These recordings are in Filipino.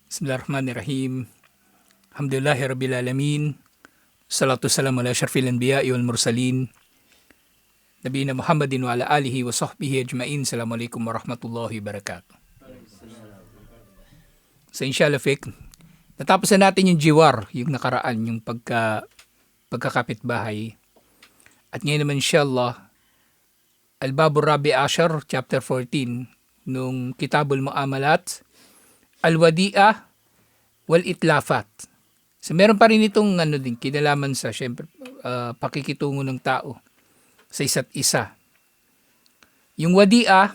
Bismillahirrahmanirrahim. Alhamdulillahi Rabbil Alamin. Salatu salam ala syarfil anbiya'i wal mursalin. Nabiyina Muhammadin wa ala alihi wa sahbihi ajma'in. Assalamualaikum warahmatullahi wabarakatuh. So inshallah Fik, natapos na natin yung jiwar, yung nakaraan, yung pagkakapitbahay. At ngayon naman inshallah, Al-Babur Rabi Ashar, chapter 14, nung Kitabul Muamalat, Al-Wadi'ah wal Itlafat. So meron pa rin itong kinalaman sa syempre pakikitungo ng tao sa isa't isa. Yung wadi'ah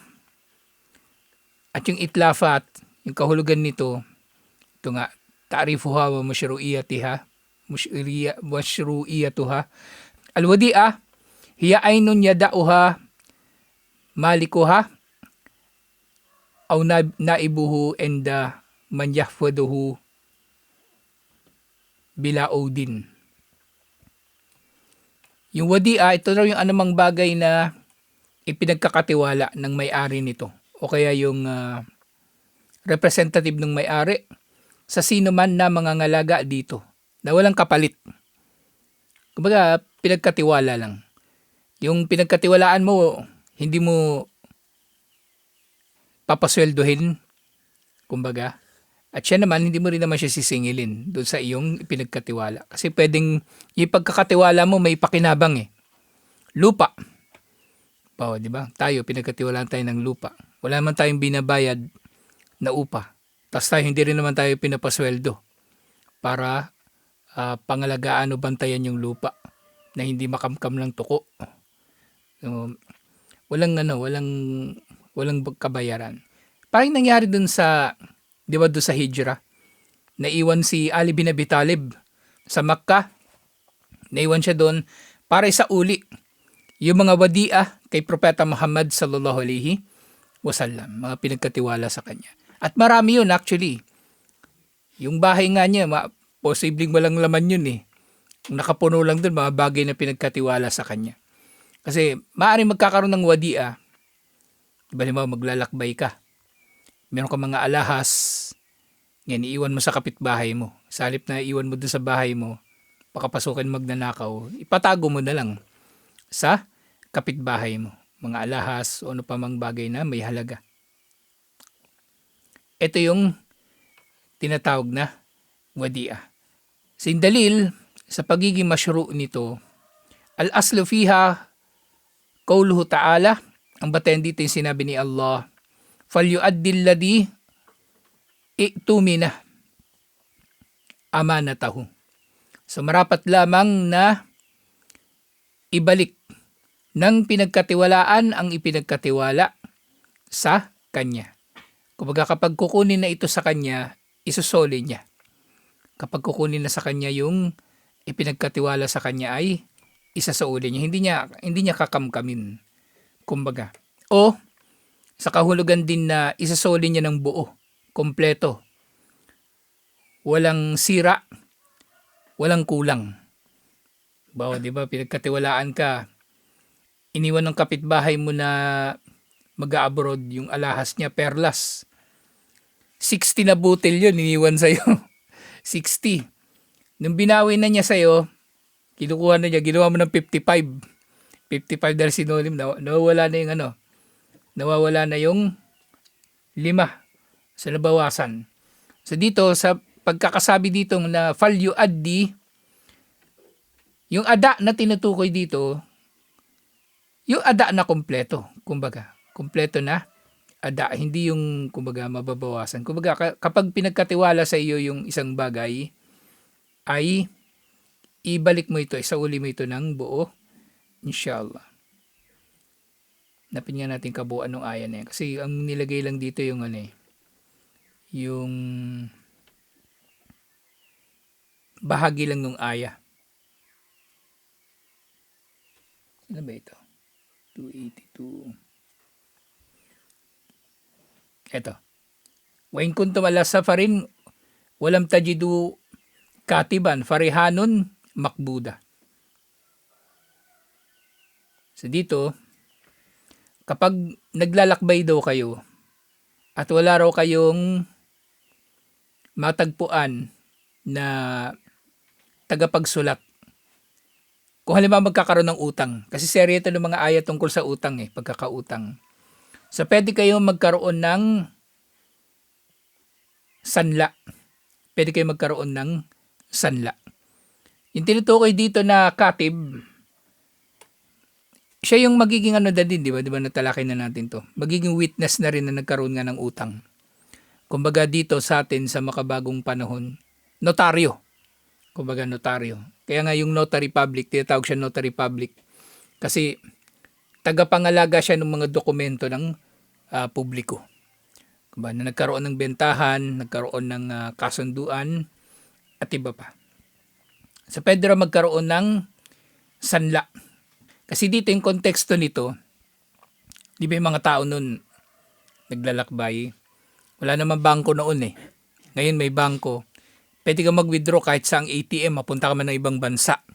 at yung itlafat, yung kahulugan nito, ito nga, ta'rifuha wa mashru'iyatuha. Al-wadi'ah hiya aynun yada'uha malikuha aw naibuhu enda man yahfaduhu bila udin. Yung wadi'a, ito raw yung anumang bagay na ipinagkakatiwala ng may-ari nito o kaya yung representative ng may-ari sa sino man na mangangalaga dito na walang kapalit. Kumbaga, pinagkatiwala lang. Yung pinagkatiwalaan mo, hindi mo papasweldohin, kumbaga. At siya naman, hindi mo rin naman siya sisingilin doon sa iyong pinagkatiwala. Kasi pwedeng ipagkakatiwala mo may pakinabang eh. Lupa. Di ba? Tayo, pinagkatiwalaan tayo ng lupa. Wala naman tayong binabayad na upa. Tapos tayo, hindi rin naman tayo pinapasweldo para pangalagaan o bantayan yung lupa na hindi makamkam ng tuko. So, walang kabayaran. Parang nangyari dun sa, di ba, doon sa Hijrah, naiwan si Ali bin Abi Talib sa Makkah. Naiwan siya doon para sa uli yung mga wadi'ah kay Propeta Muhammad sallallahu alaihi wasallam, mga pinagkatiwala sa kanya. At marami yun actually. Yung bahay nga niya, posibleng walang laman yun eh. Nakapuno lang doon mga bagay na pinagkatiwala sa kanya. Kasi maaaring magkakaroon ng wadi'ah. Diba maglalakbay ka. Meron ka mga alahas. Yan, iiwan mo sa kapitbahay mo. Sa halip na iiwan mo doon sa bahay mo, pakapasukin magnanakaw, ipatago mo na lang sa kapitbahay mo. Mga alahas o ano pa mang bagay na may halaga. Ito yung tinatawag na wadi'ah. Sindalil sa pagiging masyru' nito, al-aslu fiha qawluhu ta'ala, ang batayan dito yung sinabi ni Allah, falyu'addil ladhi i'tumina amanatahu. So marapat lamang na ibalik ng pinagkatiwalaan ang ipinagkatiwala sa kanya. Kumbaga kapag kukunin na ito sa kanya, isusoli niya. Kapag kukunin na sa kanya yung ipinagkatiwala sa kanya ay isasauli niya. Hindi niya kakamkamin. Kumbaga. O sa kahulugan din na isasoli niya ng buo, kompleto. Walang sira, walang kulang. Di ba, pinagkatiwalaan ka, iniwan ng kapitbahay mo na mag-abroad yung alahas niya, perlas. 60 na butil yun, iniwan sa'yo. 60. Nung binawi na niya sa'yo, kinukuha na niya, ginawa mo ng 55. 55 dahil sinonim, nawawala na yung 5 sa nabawasan. So dito, sa pagkakasabi dito na falyu'addi, yung ada na tinutukoy dito, yung ada na kompleto, kumbaga, kompleto na ada, hindi yung kumbaga mababawasan. Kumbaga kapag pinagkatiwala sa iyo yung isang bagay, ay ibalik mo ito, isauli mo ito ng buo, inshallah. Napin nga natin kabuuan ng aya na yan. Kasi ang nilagay lang dito yung yung bahagi lang ng aya. Ano ba ito? 282. Ito. Wa in kuntum ala safarin walam tajidu katiban farihanun makbuda. So dito, kapag naglalakbay daw kayo at wala raw kayong matagpuan na tagapagsulat. Kung halimbawa magkakaroon ng utang, kasi serye ito ng mga ayat tungkol sa utang pagkakautang. So pwede kayo magkaroon ng sanla. Pwede kayo magkaroon ng sanla. Yung tinutukoy dito na katib, siya yung magiging din, di ba? Di ba natalakay na natin to? Magiging witness na rin na nagkaroon nga ng utang. Kumbaga dito sa atin sa makabagong panahon, notaryo. Kumbaga notaryo. Kaya nga yung notary public, tinatawag siya notary public. Kasi tagapangalaga siya ng mga dokumento ng publiko. Kumbaga na nagkaroon ng bentahan, nagkaroon ng kasunduan, at iba pa. Sa pwede rin magkaroon ng sanla. Kasi dito yung konteksto nito, di ba yung mga tao nun naglalakbay? Wala naman bangko noon Ngayon may bangko. Pwede ka mag-withdraw kahit sa ATM, mapunta ka man ng ibang bansa.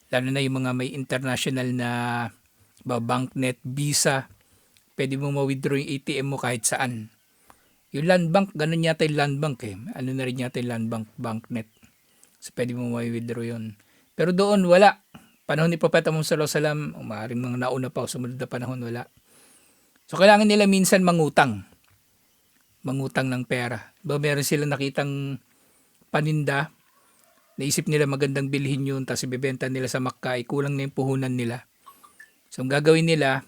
Lalo na yung mga may international na banknet, Visa. Pwede mo ma-withdraw yung ATM mo kahit saan. Yung land bank, ganun yata yung land bank Ano na rin yata yung land bank, banknet. So pwede mo ma-withdraw yun. Pero doon wala. Panahon ni Propeta Muhammad sallallahu alaihi wasallam, maaaring mga nauna pa o sumunod na panahon, wala. So kailangan nila minsan mangutang ng pera. Meron silang nakitang paninda, naisip nila magandang bilhin yun, tapos ibebenta nila sa Makkah, kulang na yung puhunan nila. So ang gagawin nila,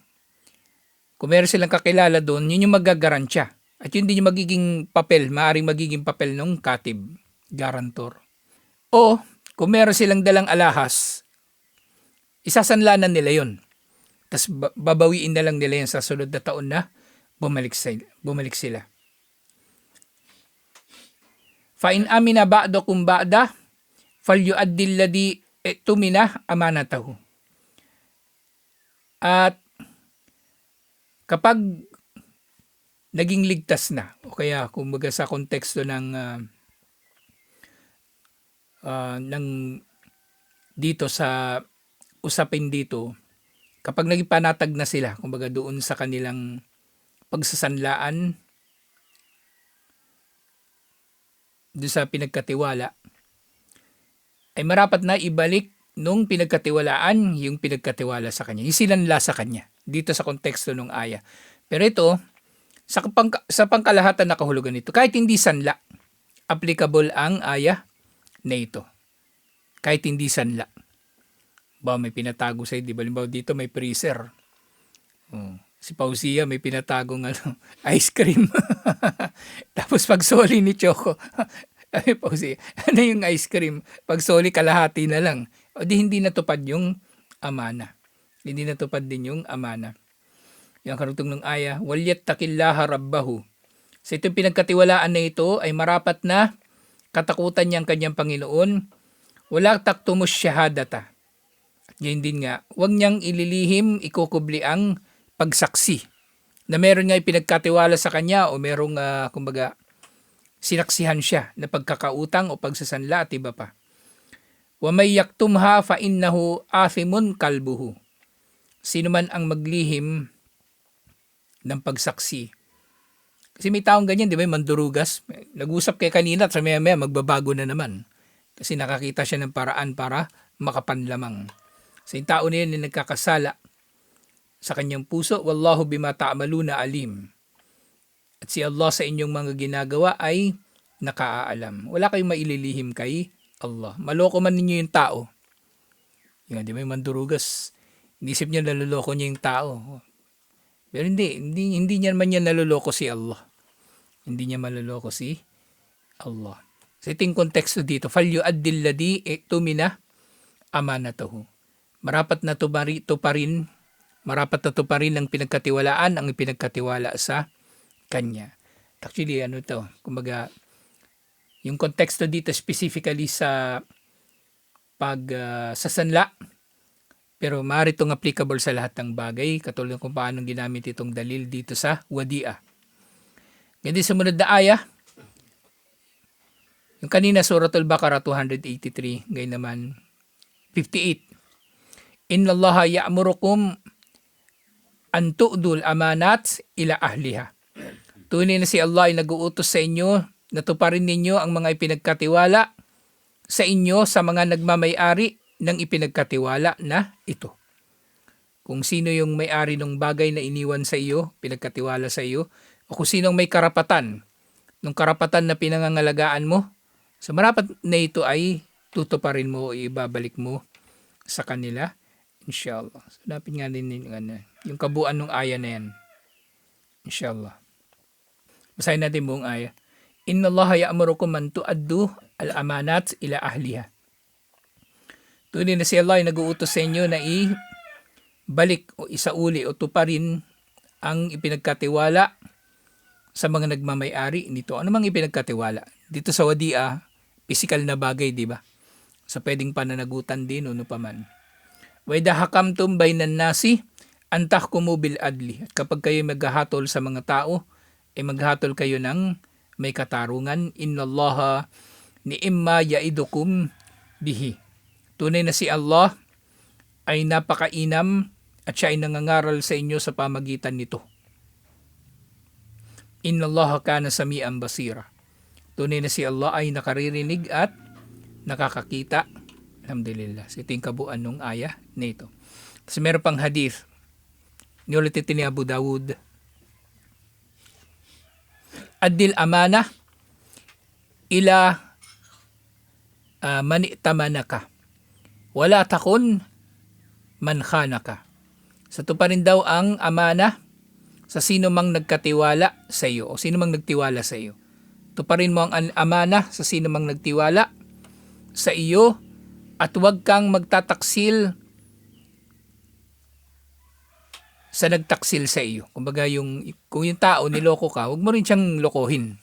kung meron silang kakilala doon, yun yung magagaransya. At yun din yung magiging papel, maaaring magiging papel ng katib, garantor. O kung meron silang dalang alahas, isasanlanan nila yun. Tapos babawiin na lang nila yan sa sunod na taon na bumalik sila. Fa'in amina ba'dakum ba'da falyu'addil ladhi tumina amanatahu. At kapag naging ligtas na, o kaya kumbaga sa konteksto ng dito sa usapin dito, kapag naging panatag na sila, kumbaga doon sa kanilang pagsasanlaan, doon sa pinagkatiwala, ay marapat na ibalik nung pinagkatiwalaan yung pinagkatiwala sa kanya, yung sinanla sa kanya, dito sa konteksto ng aya. Pero ito, sa pangkalahatan na kahulugan nito, kahit hindi sanla, applicable ang aya na ito. Kahit hindi sanla. May pinatago sa'yo, di ba? Limbawa dito may freezer. Si Pausia may pinatagong ice cream. Tapos pagsoli ni Choco, ay Pausia, ano yung ice cream? Pagsoli kalahati na lang. O di hindi natupad yung amana. Hindi natupad din yung amana. Yung karugtong ng aya, walyattaqillaha rabbahu. So itong pinagkatiwalaan na ito ay marapat na katakutan niyang kanyang Panginoon. Wala taktumus syahadata. At ngayon din nga, huwag niyang ililihim, ikukubli ang pagsaksi na meron nga ipinagkatiwala sa kanya o merong kumbaga sinaksihan siya na pagkakautang o pagsasanla at iba pa. Wa may yaktumha fa innahu athimun kalbuhu. Sino man ang maglihim ng pagsaksi. Kasi may taong ganyan, di ba, mandurugas. Nag-usap kay kanina at sa maya-maya magbabago na naman. Kasi nakakita siya ng paraan para makapanlamang. So yung tao na yun na nagkakasala sa kanyang puso, wallahu bima ta'maluna alim. At si Allah sa inyong mga ginagawa ay nakaalam. Wala kayong maililihim kay Allah. Maloko man ninyo yung tao. Yung di ba yung mandurugas, inisip niya naluloko niya yung tao. Pero hindi niya man niya naluloko si Allah. Hindi niya maluloko si Allah. So ito yung konteksto dito. Falyu'addil ladhi tumina amanatahu. Marapat na tuparin ang pinagkatiwalaan, ang pinagkatiwala sa kanya. Actually, kumbaga, yung konteksto dito specifically sa pagsasanla, pero maaari itong applicable sa lahat ng bagay, katulad kung paano ginamit itong dalil dito sa wadi'ah. Ganyan sumunod na aya, yung kanina Suratul Baqarah 283, ngayon naman 58. Inna Allaha ya'murukum an tu'dul amanat ila ahliha. Tunay na si Allah ay nag-uutos sa inyo natuparin ninyo ang mga ipinagkatiwala sa inyo sa mga nagmamay-ari ng ipinagkatiwala na ito. Kung sino yung may-ari ng bagay na iniwan sa iyo, pinagkatiwala sa iyo, o kung sino may karapatan, ng karapatan na pinangangalagaan mo, so marapat na ito ay tutuparin mo o ibabalik mo sa kanila, inshallah. So, dapat nga din yung kabuuan ng aya na yan, inshallah. Basahin natin buong aya. Inna Allah ya'murukum an tu'addu al-amanat ila ahliha. Tunay na si Allah ay nag-uutos sa inyo na balik o isauli o tuparin ang ipinagkatiwala sa mga nagmamay-ari nito. Ano mang ipinagkatiwala? Dito sa wadi'a, physical na bagay, di ba? Sa pwedeng pananagutan din o paman. Wa idha hakamtum bainan nasi an tahkumu bil adli. At kapag kayo maghahatol sa mga tao, ay maghatol kayo ng may katarungan. Innallaha ni'imma ya'idukum bihi. Tunay na si Allah ay napakainam at siya ay nangangaral sa inyo sa pamagitan nito. Innallaha kana sami'an basira. Tunay na si Allah ay nakaririnig at nakakakita. Alhamdulillah. So ito yung kabuuan ng aya na ito. Tapos meron pang hadith. Niulit ito ni Abu Dawud. Addil amana ila mani'tamanaka. Wala takun man khanaka. So ito pa rin daw ang amana sa sino mang nagkatiwala sa iyo o sino mang nagtiwala sa iyo. Ito pa rin mo ang amana sa sino mang nagtiwala sa iyo at huwag kang magtataksil sa nagtaksil sa iyo. Kumbaga kung yung tao niloko ka, huwag mo rin siyang lokohin.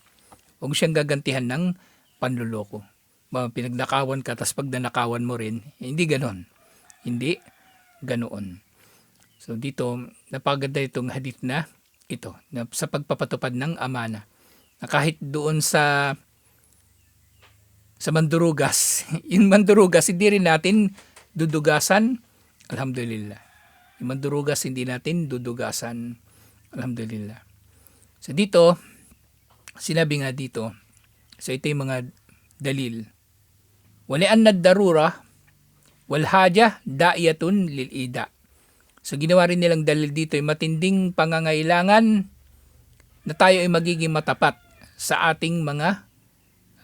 Huwag siyang gagantihan ng panluloko. Pinagnakawan ka, tapos pag nanakawan mo rin, hindi ganon. Hindi ganoon. So dito, napaganda itong hadith na ito, na sa pagpapatupad ng amana. Na kahit doon sa mandurugas, yung mandurugas, hindi rin natin dudugasan, alhamdulillah. Yung mandurugas, hindi natin dudugasan, alhamdulillah. So dito, sinabi nga dito, so ito yung mga dalil. Walian na darura, wal haja da'iyatun lil ida. So ginawa rin nilang dalil dito ay matinding pangangailangan na tayo ay magiging matapat sa ating mga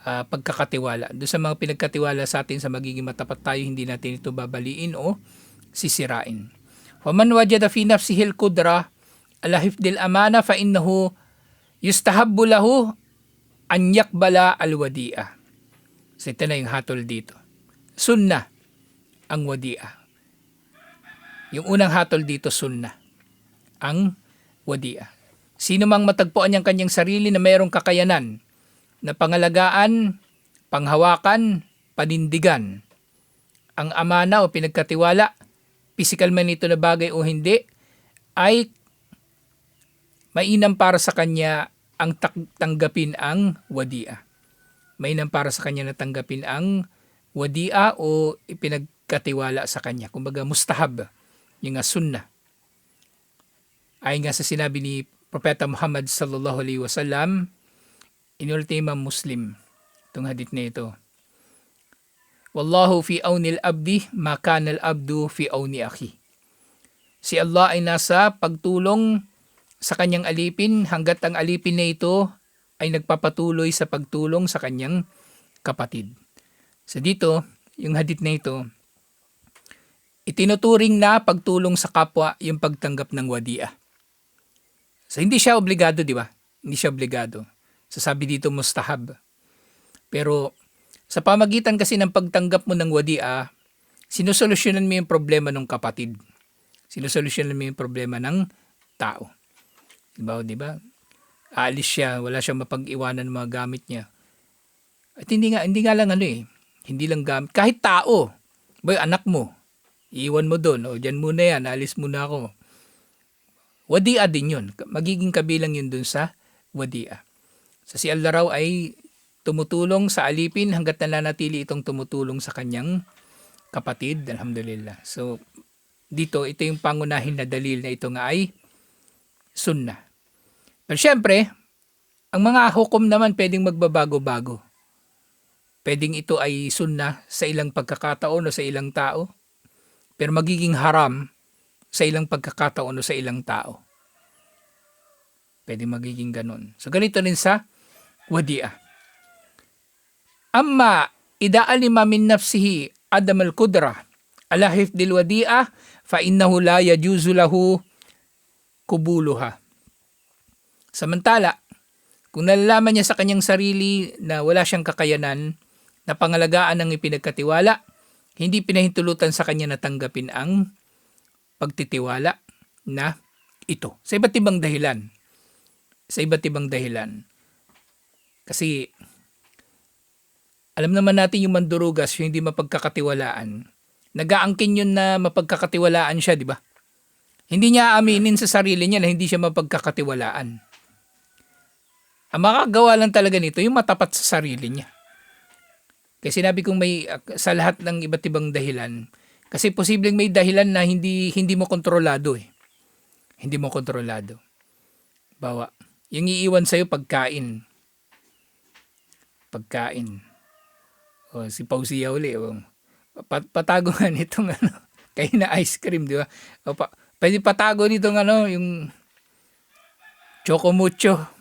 pagkakatiwala. Doon sa mga pinagkatiwala sa atin sa magiging matapat tayo, hindi natin ito babaliin o sisirain. Waman wajada fi nafsihi al-qudra ala hifdil amana fa innahu yustahabbu lahu an yakbala al-wadi'a. So ito na yung hatol dito. Sunnah ang wadi'a. Yung unang hatol dito, sunnah ang wadi'a. Sino mang matagpuan niyang kanyang sarili na mayroong kakayanan na pangalagaan, panghawakan, panindigan ang amana o pinagkatiwala, physical man ito na bagay o hindi, ay mainam para sa kanya ang tanggapin ang wadi'a. Mainam para sa kanya na tanggapin ang wadi'a o ipinagkatiwala sa kanya. Kumbaga mustahab, yung sunnah. Ayon nga sa sinabi ni Propeta Muhammad sallallahu alaihi wasallam, inulit ni Imam Muslim itong hadith na ito. Wallahu fi auni al-abdi ma kana al-abdu fi auni akhi. Si Allah ay nasa pagtulong sa kanyang alipin hanggat ang alipin na ito ay nagpapatuloy sa pagtulong sa kanyang kapatid. So dito, yung hadith na ito, itinuturing na pagtulong sa kapwa yung pagtanggap ng wadi'a. So hindi siya obligado, di ba? Hindi siya obligado. So sabi dito mustahab. Pero sa pamagitan kasi ng pagtanggap mo ng wadi'a, sinusolusyonan mo yung problema ng kapatid. Sinusolusyonan mo yung problema ng tao. Di ba? Aalis siya, wala siyang mapag-iwanan ng mga gamit niya. At hindi nga lang hindi lang gamit. Kahit tao, anak mo, iwan mo doon, dyan muna yan, alis muna ako. Wadi'a din yun. Magiging kabilang yun doon sa wadi'a. So si Allah raw ay tumutulong sa alipin hanggat nananatili itong tumutulong sa kanyang kapatid. Alhamdulillah. So dito, ito yung pangunahin na dalil na ito nga ay sunnah. Pero syempre, Ang mga hukom naman pwedeng magbabago-bago. Pwedeng ito ay sunnah sa ilang pagkakataon o sa ilang tao, pero magiging haram sa ilang pagkakataon o sa ilang tao. Pwedeng magiging ganun. So ganito rin sa wadi'ah. Amma idha alima min nafsihi adam al-qudra ala hifdil wadi'ah fa innahu la yajuzu lahu kubuluha. Samantala, kung nalalaman niya sa kanyang sarili na wala siyang kakayanan na pangalagaan ng ipinagkatiwala, hindi pinahintulutan sa kanya na tanggapin ang pagtitiwala na ito. Sa iba't ibang dahilan. Sa iba't ibang dahilan. Kasi, alam naman natin yung mandurugas, yung hindi mapagkakatiwalaan. Nag-aangkin yun na mapagkakatiwalaan siya, di ba? Hindi niya aaminin sa sarili niya na hindi siya mapagkakatiwalaan. Ang makagawa lang talaga nito, yung matapat sa sarili niya. Kasi sinabi kong may sa lahat ng iba't ibang dahilan. Kasi posibleng may dahilan na hindi mo kontrolado eh. Hindi mo kontrolado. Bawa, yung iiwan sa'yo pagkain. Pagkain. O si Pausia uli. O, patago nga nitong kayo na ice cream, di ba? O, pwede patago nitong yung Chocomucho.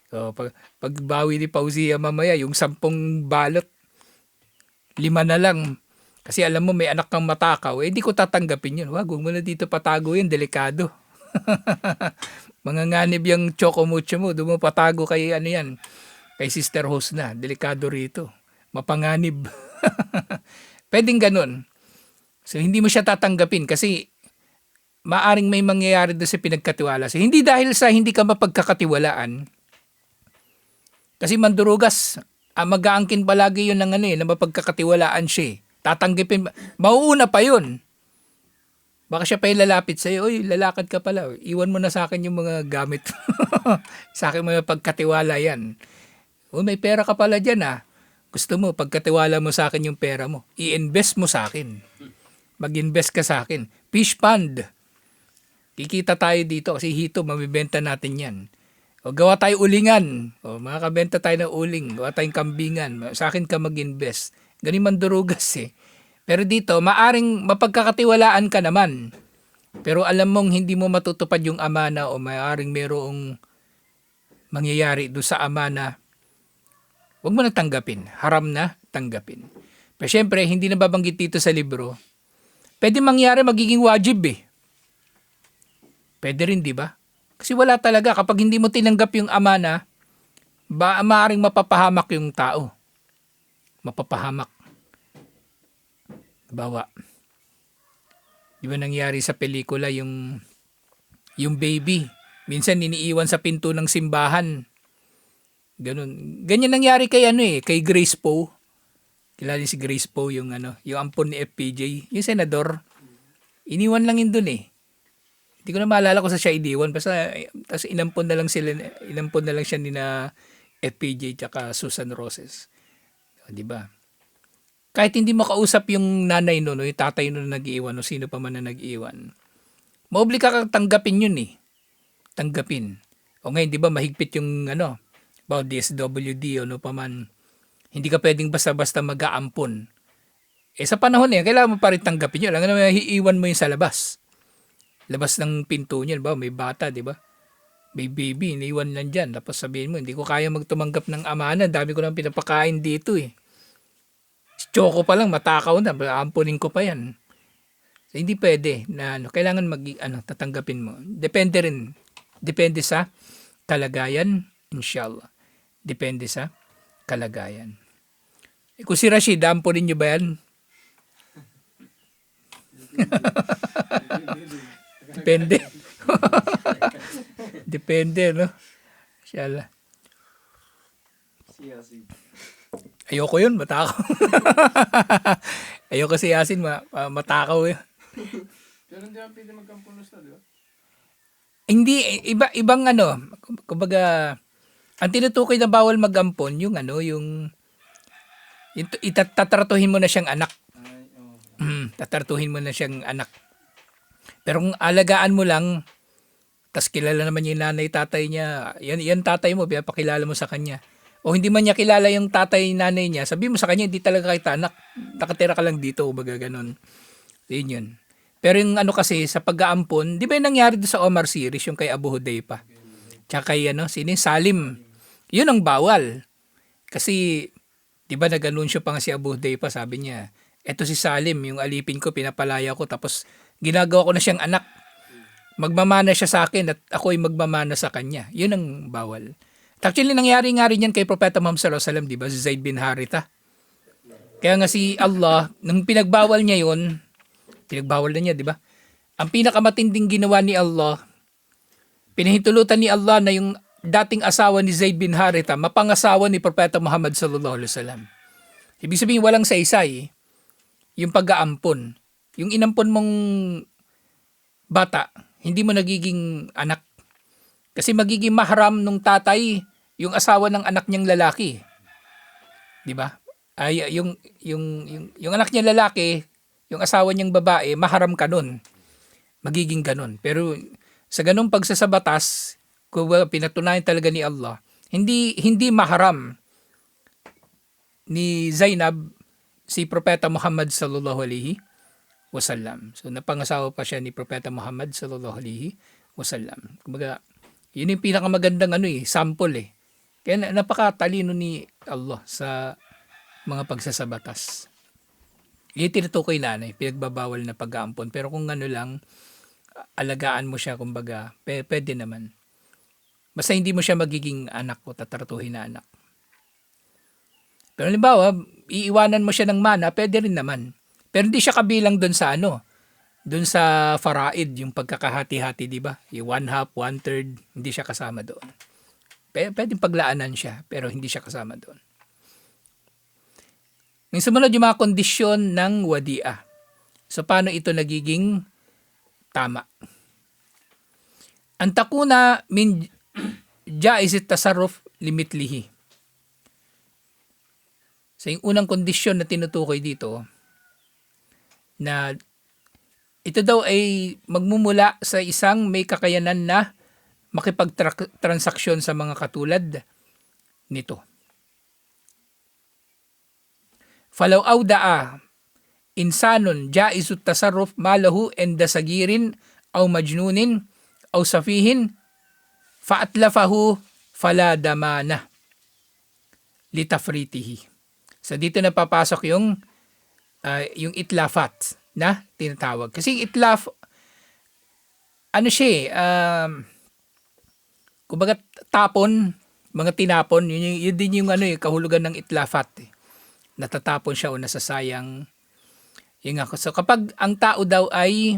So, pagbawi ni Pausia mamaya, yung 10 balot, 5 na lang. Kasi alam mo may anak kang matakaw, di ko tatanggapin yun. Wag mo na dito patago yun, delikado. Manganganib yung Chocomucho mo, doon mo patago kay yan, kay Sister Host na, delikado rito. Mapanganib. Pwedeng ganun. So hindi mo siya tatanggapin kasi maaring may mangyayari doon sa pinagkatiwala. So, hindi dahil sa hindi ka mapagkakatiwalaan. Kasi mandurugas, mag-aangkin palagi yun ng na mapagkakatiwalaan siya. Tatanggapin, mauuna pa yun. Baka siya pa yung lalapit sa'yo, oy, lalakad ka pala. Iwan mo na sa akin yung mga gamit. Sa akin may pagkatiwala yan. O may pera ka pala dyan Gusto mo, pagkatiwala mo sa akin yung pera mo. I-invest mo sa akin. Mag-invest ka sa akin. Fish pond. Kikita tayo dito kasi hito, mabibenta natin yan. O gawa tayo ulingan. O makakabenta tayo ng uling. Gawa tayong kambingan. Sa akin ka mag-invest. Ganun mandurugas Pero dito, maaring mapagkakatiwalaan ka naman. Pero alam mong hindi mo matutupad yung amana o maaring merong mangyayari doon sa amana. Huwag mo na tanggapin. Haram na tanggapin. Pero syempre, hindi na babanggit dito sa libro. Pwede mangyari magiging wajib Pwede rin, di ba? Kasi wala talaga. Kapag hindi mo tinanggap yung amana, maaaring mapapahamak yung tao. Mapapahamak. Bawa. Di ba nangyari sa pelikula yung baby? Minsan iniiwan sa pinto ng simbahan. Ganun. Ganyan nangyari kay kay Grace Poe. Kilala si Grace Poe yung yung ampon ni FPJ, yung senador. Iniwan lang yun dun Hindi ko na maalala kung sa siya iniwan. Basta tapos inampon na lang siya ni na FPJ tsaka Susan Roses. Di ba? Kahit hindi makausap yung nanay no, yung tatay no na nag-iwan o sino pa man na nag-iwan. Maobliga kang tanggapin yun Tanggapin. O ngayon, di ba mahigpit yung about DSWD o pa man. Hindi ka pwedeng basta-basta mag-aampon. Sa panahon kailangan mo pa rin tanggapin yun. Alam nga naman, iiwan mo yun sa labas. Labas ng pinto niya, ba? May bata, di ba? May baby, iniwan lang dyan. Tapos sabihin mo, hindi ko kaya magtumanggap ng amana. Dami ko nang pinapakain dito Choco pa lang, matakaw na. Ampunin ko pa yan. So, hindi pwede na kailangan tatanggapin mo. Depende rin. Depende sa kalagayan, inshallah. Depende sa kalagayan. Kung si Rashid, ampunin nyo ba yan? Depende. Depende, no? Inshallah. Ayoko yun, matakaw. Ayoko si Yasin, matakaw yun. Pero hindi ang pwede magkampunos na, di ba? Hindi, ibang kumbaga, ang tinutukoy na bawal magampon, yung tatratuhin mo na siyang anak. Tatratuhin mo na siyang anak. Pero kung alagaan mo lang, tas kilala naman niya yung nanay tatay niya, yan tatay mo, pinapakilala mo sa kanya. O hindi man niya kilala yung tatay nanay niya, sabi mo sa kanya, hindi talaga kita anak, nakatira ka lang dito, baga ganun. Yun yun. Pero yung ano kasi, sa pag-aampon, di ba yung nangyari doon sa Omar series, yung kay Abu Hudaypa? Tsaka kay sino yung Salim. Yun ang bawal. Kasi, di ba nag-anunsyo pa nga si Abu Hudaypa, sabi niya, eto si Salim, yung alipin ko, pinapalaya ko, tapos ginagawa ko na siyang anak. Magmamana siya sa akin at ako ay magmamana sa kanya. Yun ang bawal. Actually, nangyari nga rin yan kay Propeta Muhammad sallallahu alaihi wasallam, di ba? Si Zaid bin Haritha. Kaya nga si Allah, nung pinagbawal niya yun, pinagbawal na niya, di ba? Ang pinakamatinding ginawa ni Allah, pinahintulutan ni Allah na yung dating asawa ni Zaid bin Haritha, mapangasawa ni Propeta Muhammad sallallahu alaihi wasallam. Ibig sabihin, walang saysay. Yung pag-aampon. Yung inampon mong bata, hindi mo nagiging anak. Kasi magiging mahram nung tatay yung asawa ng anak niyang lalaki. 'Di ba? Ay yung anak niya lalaki, yung asawa niyang babae, mahram ka nun. Magiging ganun. Pero sa ganung pagsasabatas, kung pinatunayan talaga ni Allah, hindi mahram ni Zainab si Propeta Muhammad sallallahu alaihi wasallam. So napangasawa pa siya ni Propeta Muhammad sallallahu alaihi wasallam. Kumbaga, yun yung pinakamagandang sample. Kaya napakatalino ni Allah sa mga pagsasabatas. Yung tinutukoy nanay, pinagbabawal na pag-aampon. Pero kung lang, alagaan mo siya, kumbaga, pwede naman. Basta hindi mo siya magiging anak o tataratuhin na anak. Pero halimbawa, iiwanan mo siya ng mana, pwede rin naman. Pero hindi siya kabilang doon sa doon sa faraid, yung pagkakahati-hati, di ba? Yung 1/2, 1/3, hindi siya kasama doon. Pwedeng paglaanan siya, pero hindi siya kasama doon. Yung sumunod yung mga kondisyon ng wadi'ah. So, paano ito nagiging tama? Ang takuna min jaiz tasarruf limitlihi. So, yung unang kondisyon na tinutukoy dito, na ito daw ay magmumula sa isang may kakayanan na makipagtransaksyon sa mga katulad nito. Falaw awda'a insanun jaizut tasarruf malahu inda sagirin aw majnunin aw safihin fa'atlafahu fala damana litafritihi. So dito na papasok yung itlafat na tinatawag. Kasi itlaf, kumbaga tapon, mga tinapon, yun din yung kahulugan ng itlafat. Natatapon siya o nasasayang. Yung ako. So kapag ang tao daw ay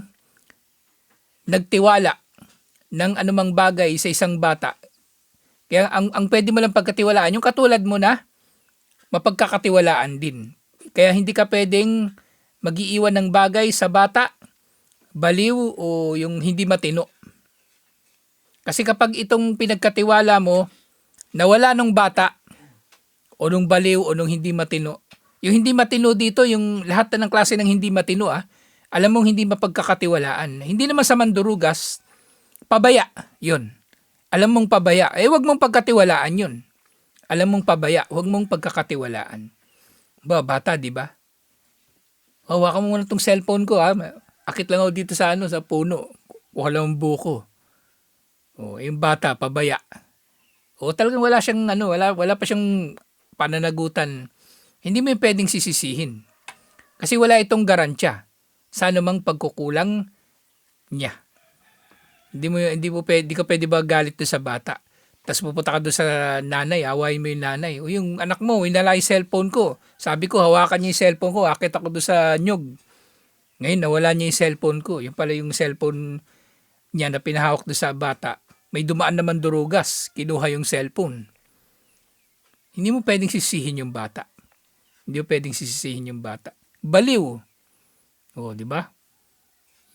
nagtiwala ng anumang bagay sa isang bata, kaya ang pwede mo lang pagkatiwalaan, yung katulad mo na mapagkakatiwalaan din. Kaya hindi ka pwedeng mag-iiwan ng bagay sa bata, baliw o yung hindi matino. Kasi kapag itong pinagkatiwala mo, nawala nung bata, o nung baliw o nung hindi matino, yung hindi matino dito, yung lahat ng klase ng hindi matino, alam mong hindi mapagkakatiwalaan. Hindi naman sa mandurugas, pabaya, yun. Alam mong pabaya, wag mong pagkatiwalaan yun. Alam mong pabaya, wag mong pagkakatiwalaan. Bata, di ba? Hawakan mo muna tong cellphone ko, akit lang ako dito sa sa puno. Kuha lang ang buko. Yung bata, pabaya. Talagang wala siyang wala pa siyang pananagutan. Hindi mo pwedeng sisisihin. Kasi wala itong garantiya sa anumang pagkukulang niya. Hindi ka pwede ba galit doon sa bata? Tapos pupunta ka doon sa nanay, awayin mo yung nanay. O yung anak mo, inala yung cellphone ko. Sabi ko, hawakan niya yung cellphone ko, akit ako doon sa nyug. Ngayon, nawala niya yung cellphone ko. Yung pala yung cellphone niya na pinahawak doon sa bata. May dumaan naman durugas, kinuha yung cellphone. Hindi mo pwedeng sisihin yung bata. Hindi mo pwedeng sisihin yung bata. Baliw. Di ba?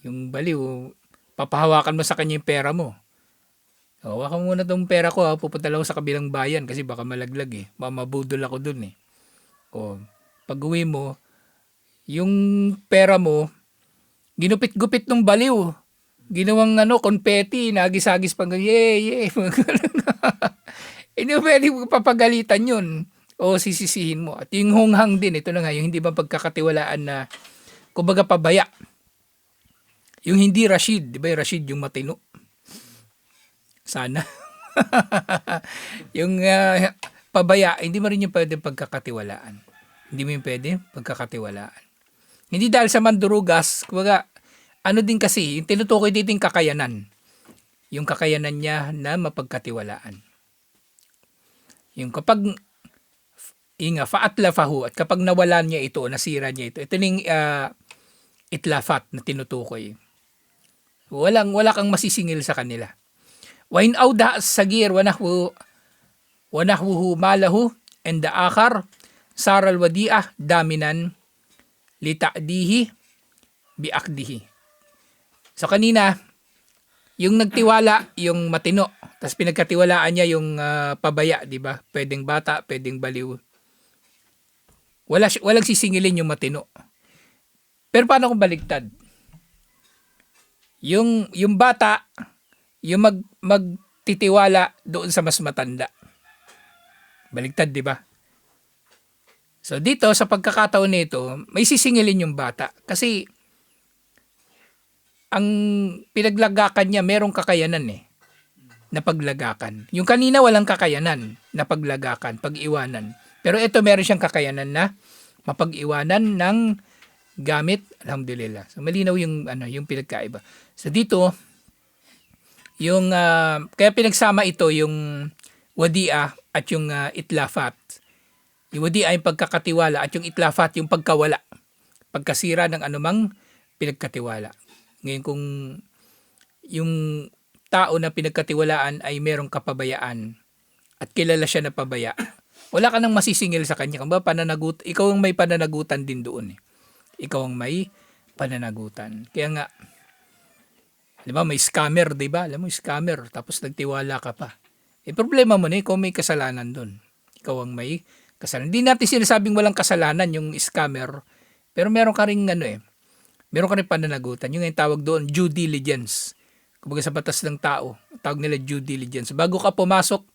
Yung baliw, papahawakan mo sa kanya yung pera mo. Hawakan mo muna tong pera ko, pupunta lang ako sa kabilang bayan kasi baka malaglag mamabudol ako dun pag uwi mo, yung pera mo, ginupit-gupit ng baliw. ginawang confetti, nagis-agis pang yay, yay. Hindi mo pwede papagalitan yun o sisisihin mo. At yung honghang din, ito na nga, yung hindi ba pagkakatiwalaan na, kumbaga pabaya. Yung hindi Rashid, di ba yung Rashid yung matino? Sana. Yung pabaya, hindi mo rin yung pwede pagkakatiwalaan. Hindi mo yung pwede pagkakatiwalaan. Hindi dahil sa mandurugas, kumbaga, din kasi, yung tinutukoy dito yung kakayanan. Yung kakayanan niya na mapagkatiwalaan. Yung kapag fa'atlafahu, at kapag nawalan niya ito, nasira niya ito, ito yung itlafat na tinutukoy. Wala kang masisingil sa kanila. Wa in awda as-sagir wa nahwuhu malahu and the akhar saral wadi'ah daminan li ta'dihi bi akdihi. So kanina, yung nagtiwala, yung matino, tapos pinagkatiwalaan niya yung pabaya, di ba? Pwedeng bata, pwedeng baliw. Walang sisingilin yung matino. Pero paano kung baligtad? Yung bata, yung magtitiwala doon sa mas matanda. Baligtad, di ba? So dito, sa pagkakataon nito, may sisingilin yung bata. Kasi, ang pinaglagakan niya, merong kakayanan na paglagakan. Yung kanina, walang kakayanan na paglagakan, pag-iwanan. Pero ito, meron siyang kakayanan na mapag-iwanan ng gamit, alhamdulillah. So malinaw yung pinagkaiba. So dito, yung kaya pinagsama ito yung wadi'ah at yung itlafat. Yung wadi'ah yung pagkakatiwala at yung itlafat yung pagkawala, pagkasira ng anumang pinagkatiwala. Ngayon kung yung tao na pinagkatiwalaan ay merong kapabayaan at kilala siya na pabaya, wala ka nang masisingil sa kanya. Kung ba ikaw ang may pananagutan din doon. Ikaw ang may pananagutan. Kaya nga, di ba, may scammer, di ba? Alam mo, scammer, tapos nagtiwala ka pa. Problema mo na, ikaw may kasalanan doon. Ikaw ang may kasalanan. Hindi natin sinasabing walang kasalanan yung scammer, pero meron ka rin meron ka rin pananagutan. Yung tawag doon, due diligence. Kumbaga sa batas ng tao, tawag nila due diligence. Bago ka pumasok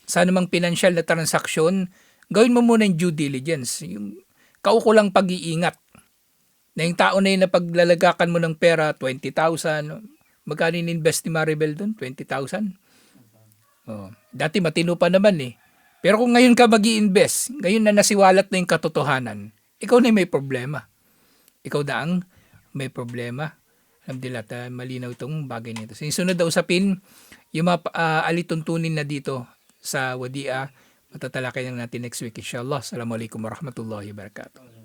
sa anumang financial na transaksyon, gawin mo muna yung due diligence. Yung kaukulang pag-iingat. Na yung tao na yun na paglalagakan mo ng pera, 20,000, magkano invest ni Maribel doon? 20,000? Oh, dati matino pa naman Pero kung ngayon ka mag-i-invest, ngayon na nasiwalat na yung katotohanan, ikaw na may problema. Ikaw na ang may problema. Alhamdulillah, malinaw itong bagay nito. So, yung sunod na usapin, yung mga alituntunin na dito sa wadi'ah, matatalakay natin next week, inshallah. Assalamualaikum warahmatullahi wabarakatuh.